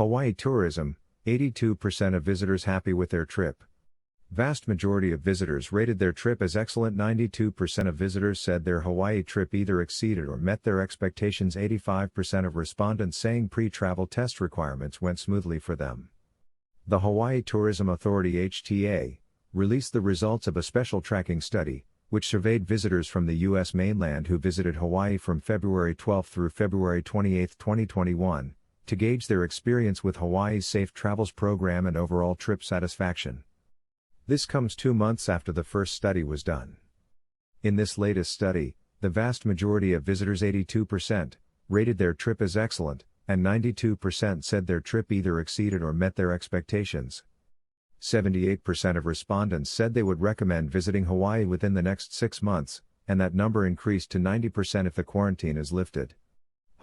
Hawaii tourism, 82% of visitors happy with their trip. Vast majority of visitors rated their trip as excellent. 92% of visitors said their Hawaii trip either exceeded or met their expectations. 85% of respondents saying pre-travel test requirements went smoothly for them. The Hawaii Tourism Authority (HTA) released the results of a special tracking study, which surveyed visitors from the U.S. mainland who visited Hawaii from February 12 through February 28, 2021, to gauge their experience with Hawaii's Safe Travels program and overall trip satisfaction. This comes 2 months after the first study was done. In this latest study, the vast majority of visitors, 82%, rated their trip as excellent, and 92% said their trip either exceeded or met their expectations. 78% of respondents said they would recommend visiting Hawaii within the next 6 months, and that number increased to 90% if the quarantine is lifted.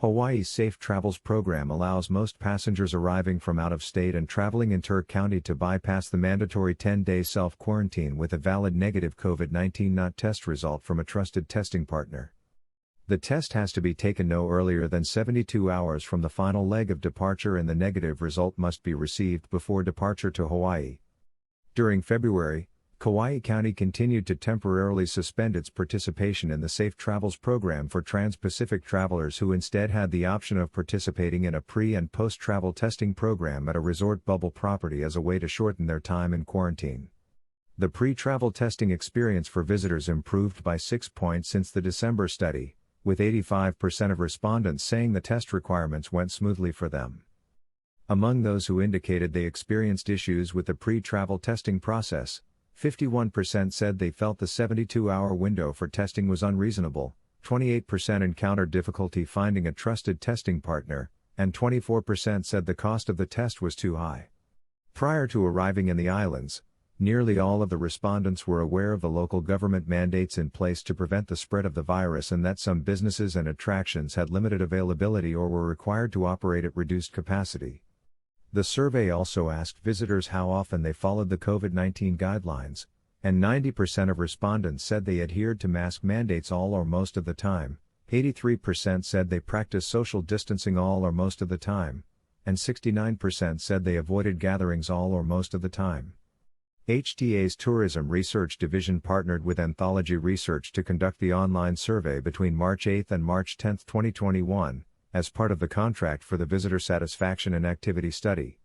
Hawaii's Safe Travels program allows most passengers arriving from out of state and traveling inter-county to bypass the mandatory 10-day self-quarantine with a valid negative COVID-19 test result from a trusted testing partner. The test has to be taken no earlier than 72 hours from the final leg of departure, and the negative result must be received before departure to Hawaii. During February, Kauai County continued to temporarily suspend its participation in the Safe Travels program for trans-Pacific travelers who instead had the option of participating in a pre- and post-travel testing program at a resort bubble property as a way to shorten their time in quarantine. The pre-travel testing experience for visitors improved by 6 points since the December study, with 85% of respondents saying the test requirements went smoothly for them. Among those who indicated they experienced issues with the pre-travel testing process, 51% said they felt the 72-hour window for testing was unreasonable, 28% encountered difficulty finding a trusted testing partner, and 24% said the cost of the test was too high. Prior to arriving in the islands, nearly all of the respondents were aware of the local government mandates in place to prevent the spread of the virus, and that some businesses and attractions had limited availability or were required to operate at reduced capacity. The survey also asked visitors how often they followed the COVID-19 guidelines, and 90% of respondents said they adhered to mask mandates all or most of the time, 83% said they practiced social distancing all or most of the time, and 69% said they avoided gatherings all or most of the time. HTA's Tourism Research Division partnered with Anthology Research to conduct the online survey between March 8 and March 10, 2021, as part of the contract for the Visitor Satisfaction and Activity Study.